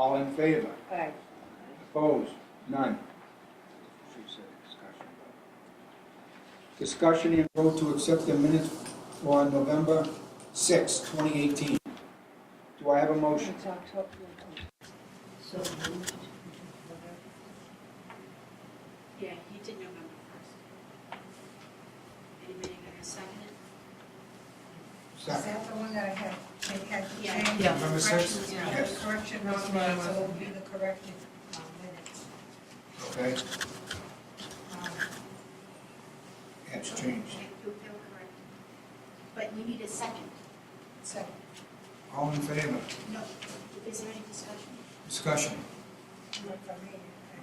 All in favor? Aye. Opposed? None. Discussion and vote to accept the minutes for November 6, 2018. Do I have a motion? It's October. So moved. Yeah, he did November 1st. Anybody gonna second it? Is Second. that the one that I had, they had to Yeah. change? Yeah. November 6th? Yeah, Yes. the correction was That's what I made, so was- it will be the corrected minutes. Okay, Um, it's changed. Okay, you'll correct. But you need a second. Second. All in favor? No. Is there any discussion? Discussion. Not from me. I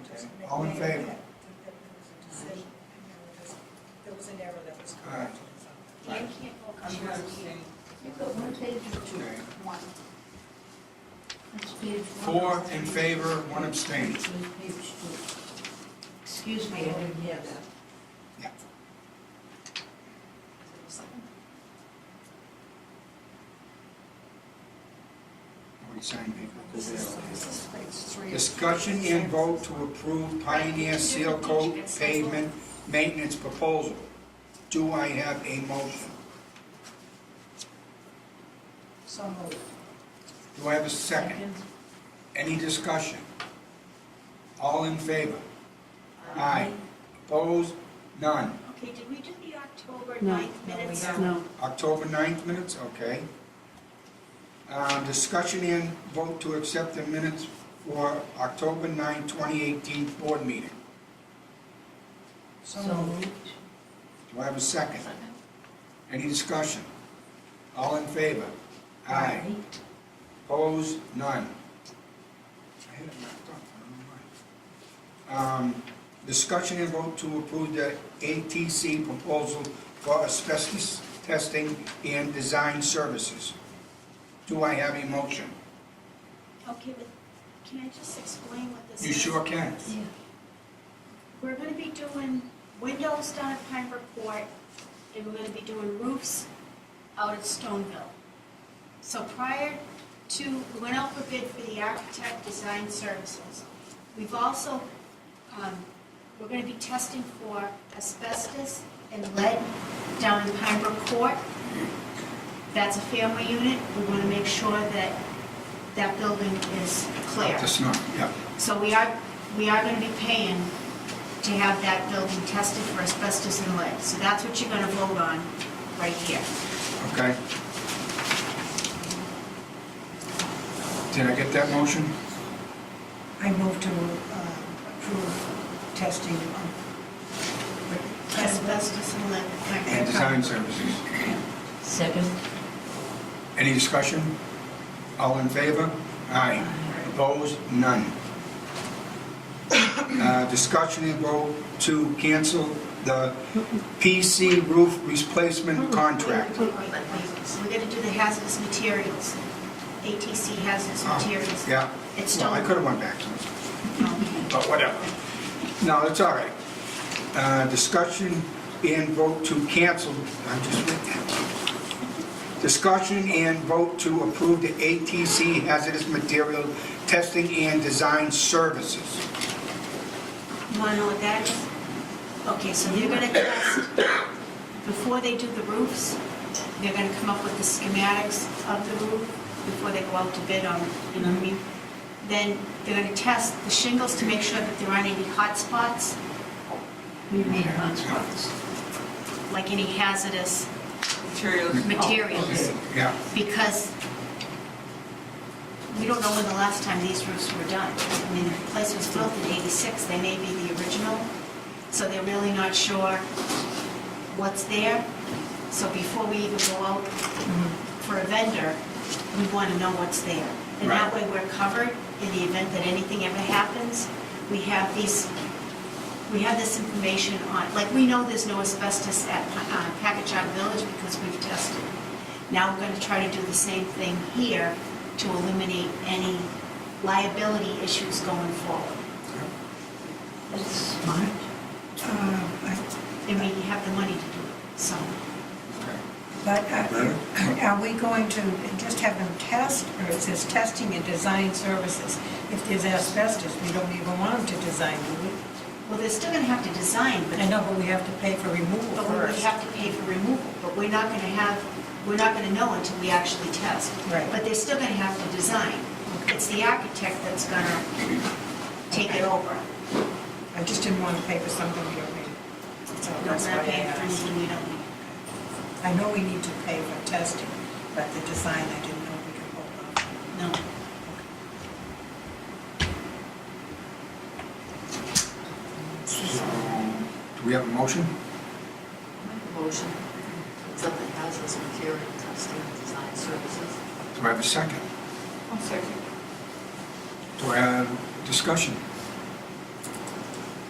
just Okay. made- All in made favor? that there was a decision, and there was an error that was All right. corrected. so. Dan can't vote because she wasn't here. You've got one page or two? Okay. One. That's page 4 one. in favor, 1 abstain. That's page 2. Excuse me, I didn't hear that. Yeah. Is there a second? Already signed paper. It's three. Discussion and vote to approve Pioneer Seal Coat Pavement Maintenance Proposal. Do I have a motion? So moved. Do I have a second? Any discussion? All in favor? Aye. Opposed? None. Okay, did we do the October No. 9th minutes? No. October 9th minutes, okay. Discussion and vote to accept the minutes for October 9, 2018 board meeting. So So moved. moved. Do I have a second? Any discussion? All in favor? Aye. Opposed? None. I had it marked up, I don't know why. Discussion and vote to approve the ATC proposal for asbestos testing and design services. Do I have a motion? Okay, but can I just explain what this is? You sure can. Yeah. We're gonna be doing windows down at Pembroke Court, and we're gonna be doing roofs out at Stoneville. So prior to, we went out for bid for the architect design services. We've also, we're gonna be testing for asbestos and lead down in Pembroke Court. That's a family unit. We wanna make sure that that building is clear. Up to snuff, yeah. So we are going to be paying to have that building tested for asbestos and lead. So that's what you're going to vote on right here. Okay. Did I get that motion? I move to approve testing of Asbestos and lead. And design services. Second. Any discussion? All in favor? Aye. Opposed? None. Discussion and vote to cancel the PC roof replacement contract. We're going to do the hazardous materials, ATC hazardous materials. Yeah. It's Well, I still, could have went back to it, okay. but whatever. No, it's all right. Discussion and vote to cancel, I just read that. Discussion and vote to approve the ATC hazardous material testing and design services. You want to know what that is? Okay, so they're going to test, before they do the roofs, they're going to come up with the schematics of the roof before they go out to bid on, you know what I mean? Then they're going to test the shingles to make sure that there aren't any hot spots, We made hot spots. like any hazardous Materials. materials. Yeah, Because we don't know when the last time these roofs were done. I mean, the place was built in '86, they may be the original, so they're really not sure what's there. So before we even go out for a vendor, we want to know what's there. And that way we're covered in the event that anything ever happens. We have this information on, like, we know there's no asbestos at Package Out Village because we've tested. Now we're going to try to do the same thing here to eliminate any liability issues going forward. That's smart. And we have the money to do it, so. okay. But are we going to just have them test, or is this testing and design services? If there's asbestos, we don't even want them to design, do we? Well, they're still gonna have to design, but I know, but we have to pay for removal but we would first. have to pay for removal, but we're not gonna know until we actually test. Right. But they're still gonna have to design. It's the architect that's gonna take it over. I just didn't want to pay for something we don't need. So We're that's why not I paying for asked. anything we don't need. I know we need to pay for testing, but the design, I didn't know we could hold off. No. Do we have a motion? Make a motion, accept the hazardous material testing and design services. Do I have a second? I'll second. Do I have discussion?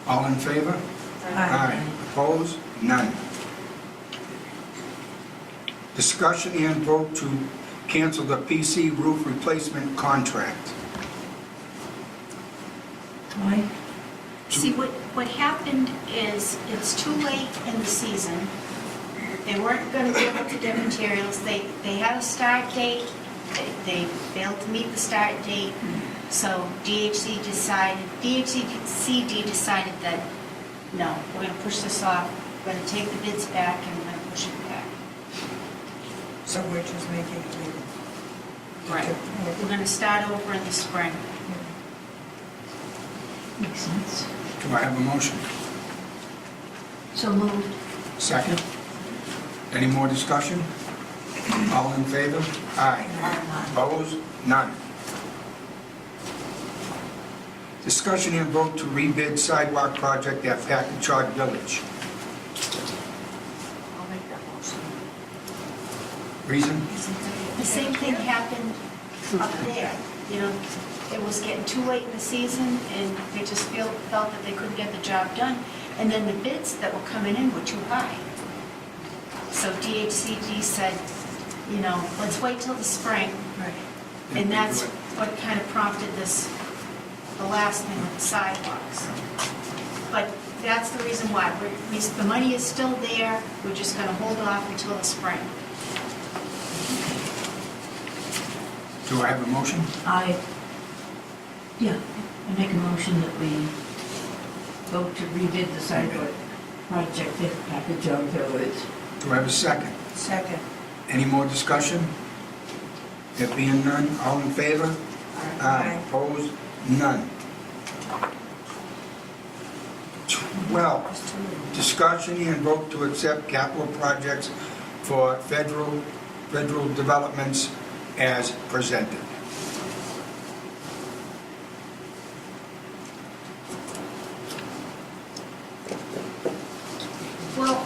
All in favor? Aye. Opposed? None. Discussion and vote to cancel the PC roof replacement contract. Why? See, what happened is, it's too late in the season. They weren't gonna be able to get materials. They had a start date. They failed to meet the start date. So DHCD decided that, no, we're gonna push this off. We're gonna take the bids back and we're gonna push it back. So we're just making it legal. We're gonna start over in the spring. Makes sense. Do I have a motion? So moved. Second? Any more discussion? All in favor? Aye. Opposed? None. Discussion and vote to rebid sidewalk project at Packagug Village. I'll make that motion. Reason? The same thing happened up there, you know, it was getting too late in the season, and they just felt that they couldn't get the job done, and then the bids that were coming in were too high. So DHCD said, you know, let's wait till the spring, Right. and that's what kind of prompted this, the last thing with the sidewalks. But that's the reason why, the money is still there, we're just gonna hold off until the spring. Do I have a motion? I make a motion that we vote to rebid the sidewalk project at Packagug Village. Do I have a second? Second. Any more discussion? There being none, all in favor? Aye. Opposed? None. 12, discussion and vote to accept capital projects for federal developments as presented. Well,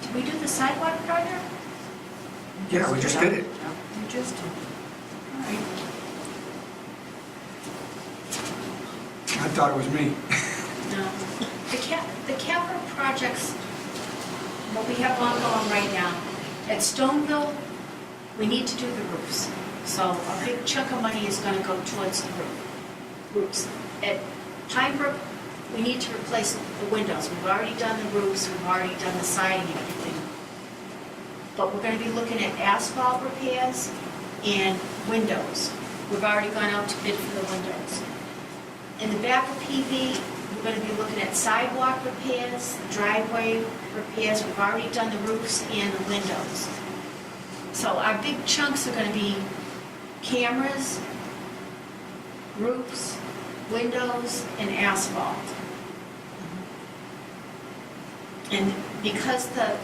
did we do the sidewalk project? Yeah, we just did it. You just did. All right. I thought it was me. No. The capital projects, what we have ongoing right now, at Stoneville, we need to do the roofs. So a big chunk of money is gonna go towards the roofs. At Pine Brook, we need to replace the windows. We've already done the roofs, we've already done the siding and everything. But we're gonna be looking at asphalt repairs and windows. We've already gone out to bid for the windows. In the back of PV, we're gonna be looking at sidewalk repairs, driveway repairs. We've already done the roofs and the windows. So our big chunks are gonna be cameras, roofs, windows, and asphalt. And because the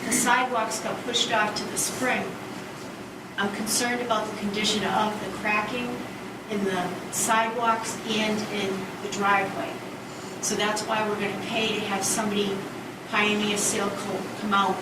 sidewalks got pushed off to the spring, I'm concerned about the condition of the cracking in the sidewalks and in the driveway. So that's why we're gonna pay to have somebody, Pioneer Seal Coat, come out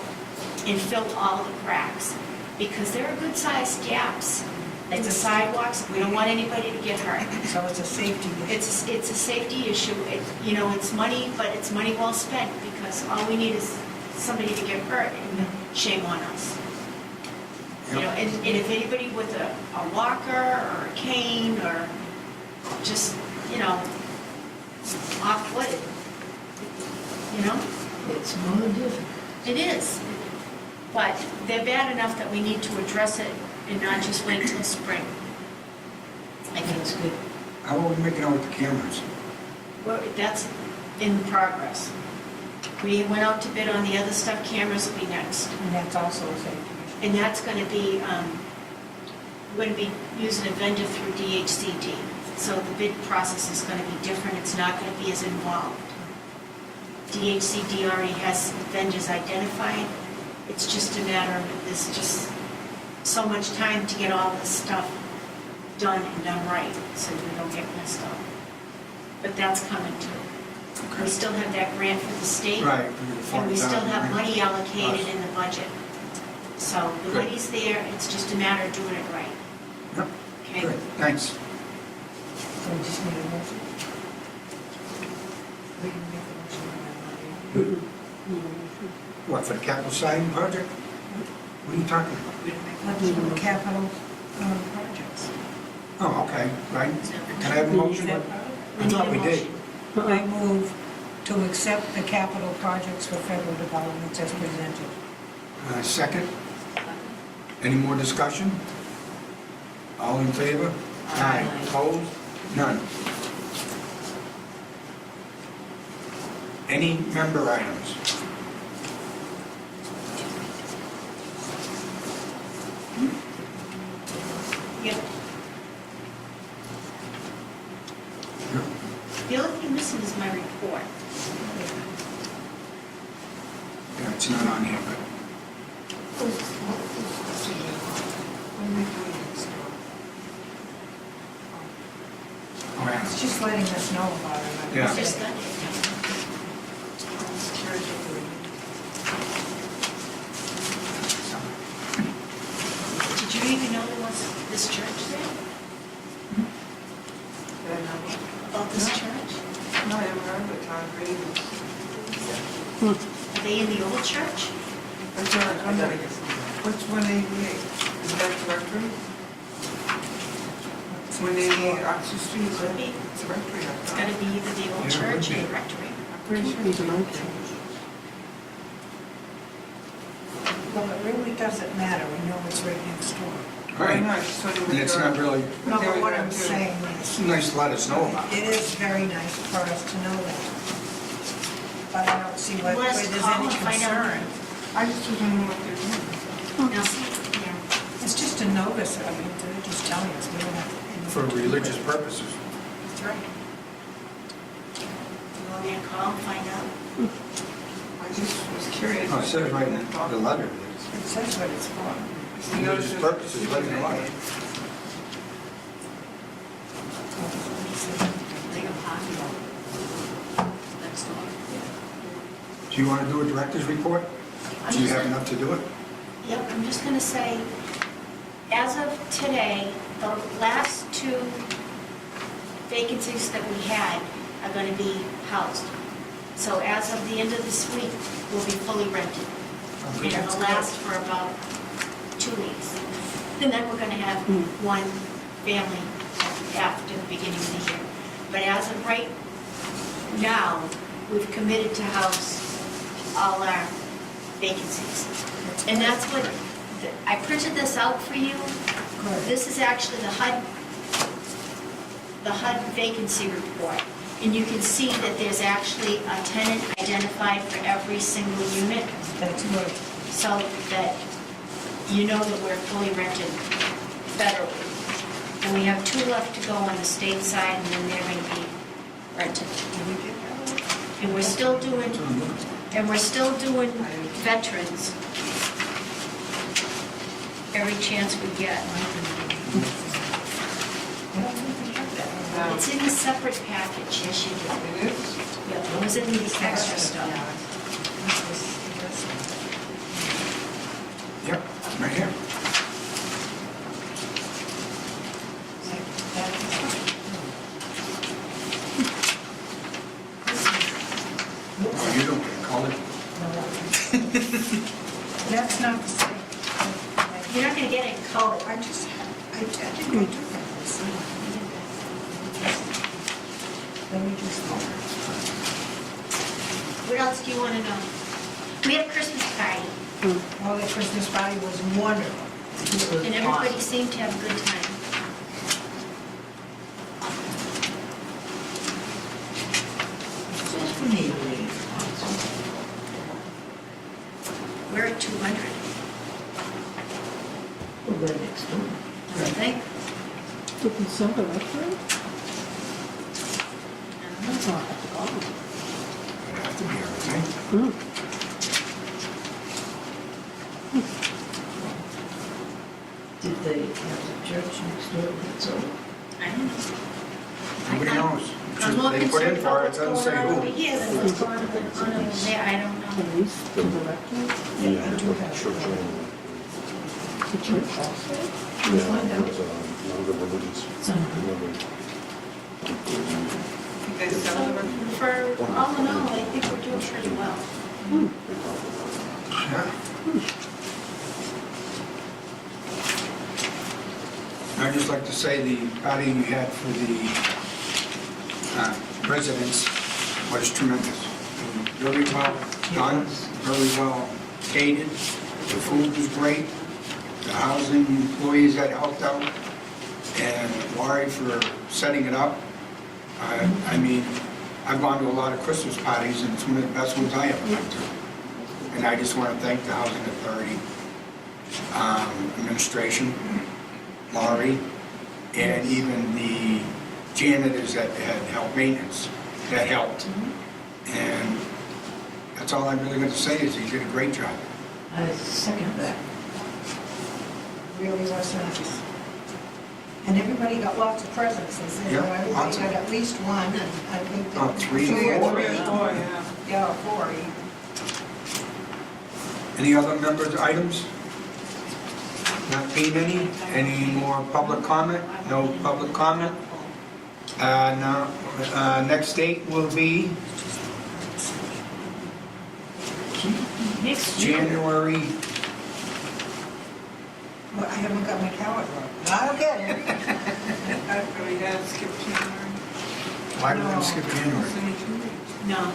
and fill all the cracks. Because there are good-sized gaps in the sidewalks, we don't want anybody to get hurt. So it's a safety issue. It's a safety issue. You know, it's money, but it's money well spent, because all we need is somebody to get hurt, and shame on us. You know, and if anybody with a walker or a cane or just, you know, off-footed, you know? It's more difficult. It is, but they're bad enough that we need to address it and not just wait till spring. I think That's good. How are we making out with the cameras? that's in progress. We went out to bid on the other stuff, cameras will be next. And that's also a safety issue. And that's going to be, we're going to be using a vendor through DHCD. So the bid process is going to be different, it's not going to be as involved. DHCD already has vendors identified. It's just a matter of, there's just so much time to get all this stuff done and done right, so we don't get messed up. But that's coming too. We still have that grant for the state. Right. And we still have money allocated in the budget. So the Good. money's there, it's just a matter of doing it right. Yep, Okay? good, thanks. So we just need a motion. We can make a motion on that. What, for the capital siding project? What are you talking about? Let's do capital projects. Oh, okay, right. Can I have a motion? I thought we did. I move to accept the capital projects for federal developments as presented. Second? Any more discussion? All in favor? Aye. Opposed? None. Any member items? Yep. The only thing missing is my report. Yeah, it's not on here, but oh, yeah. It's just letting us know about it. Yeah. It's just that. Did you even know there was this church there? About this church? No, I haven't heard of it, Tom Green. Are they in the old church? What's 188? Is that directory? 188 Oxford Street, is that it's a rectory? It's gotta be either the old Yeah, it would church or be. the rectory. I'm pretty sure it's a rectory. Well, it really doesn't matter, we know it's right next door. Right. Why not? So they would And it's go- not really, No, they but would what go I'm to- saying it's is, nice to let us know about it. it is very nice for us to know that. But I don't see where Let us there's call any and find out. concern. I just don't know what they're doing. Now, see, yeah. It's just a notice, I mean, they're just telling us, we don't have anything For to do with religious it. purposes. That's right. You want me to call and find out? I just was curious. Oh, it says right in the letter. It says what it's for. Religious purposes, let it know. Big of hockey. Next door. Do you want to do a director's report? I'm Do you just have gonna- enough to do it? Yep, I'm just gonna say, as of today, the last 2 vacancies that we had are gonna be housed. So as of the end of this week, we'll be fully rented. And it'll last for about 2 weeks. And then we're gonna have one family after the beginning of the year. But as of right now, we've committed to house all our vacancies. And that's what, I printed this out for you. Good. This is actually the HUD vacancy report. And you can see that there's actually a tenant identified for every single unit, That's good. so that you know that we're fully rented federally. And we have 2 left to go on the state side, and then they're going to be rented. Did we get that? And we're still doing veterans every chance we get. I don't think we have that. It's in a separate package, yes, you do. It is? Yeah, it was in the extra stuff. Yep, right here. Oh, you don't get colored. That's not the same. You're not gonna get it in color. I just, I think I took that. Let me just. What else do you wanna know? We had a Christmas party, Oh, the Christmas party was wonderful. It was and everybody seemed to have a good time. Just for me to leave. We're at 200, We're right next door. I think. You can sell the restaurant? I don't know. It'd have to be, I think. Hmm. Did they have a church next door that's old? I don't know. Nobody knows. I'm more They put in concerned for it, about it what's doesn't say going on over who. here than what's going on over there, I don't know. At least the restaurant? I do have. The church also? We'll find out. It's on- You guys sell the restaurant? For all in all, I think we're doing pretty well. Yeah. I'd just like to say the party you had for the residents was tremendous. Very well done, very well catered. The food was great. The housing employees that helped out, and Laurie for setting it up. I mean, I've gone to a lot of Christmas parties, and it's one of the best ones I ever went to. And I just want to thank the Housing Authority administration, Laurie, and even the janitors that had helped maintenance, that helped. And that's all I'm really going to say is he did a great job. I second that. Really was nice. And everybody got lots of presents, they said, Yeah, everybody lots of got at least one, and I think. that- Oh, three, Two or four. three. yeah. Yeah, four. Any other members' items? Not being any more public comment? No public comment? No. Next date will be Next year. January, Well, I haven't got my calendar. I'll get it. We got skipped January. why do we skip January? It's only 2 weeks. No, I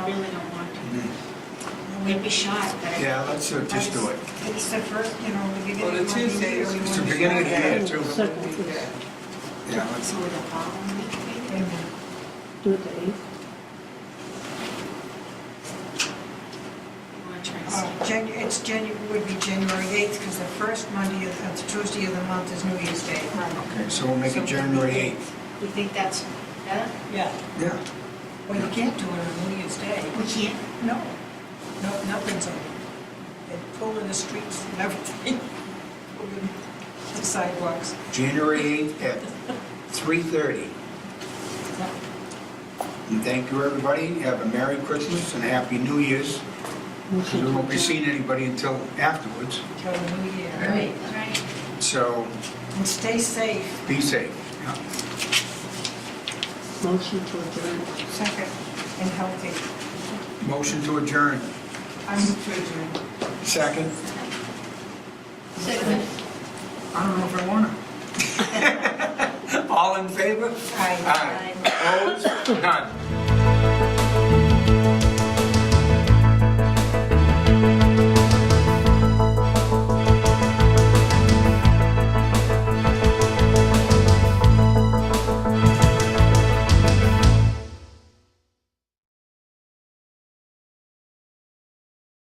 really don't want to. We'd be shot, but. Yeah, let's just do it. It's the first, the beginning Well, the of the Tuesday year. is- It's the beginning of the year, too. Second, Yeah, let's, So the following week, Wait a maybe? minute. do it the 8th. You want to try and see? It's would be January 8th, because the first Monday, Tuesday of the month is New Year's Day. okay, so we'll make it January 8th. You think that's better? Yeah. Yeah. Well, you can't do it on New Year's Day. We can't? No. No, nothing's on. They pull in the streets and everything. Pull in the sidewalks. January 8th at 3:30. And thank you, everybody. Have a Merry Christmas and a Happy New Year's. Because we won't be seeing anybody until afterwards. Till the New Year. Right. Right. So And stay safe. be safe. Yeah. Motion to adjourn. Second and healthy. Motion to adjourn. I'm adjourned. Second. Second. I don't know if I want to. All in favor? Aye. Aye. Opposed? None.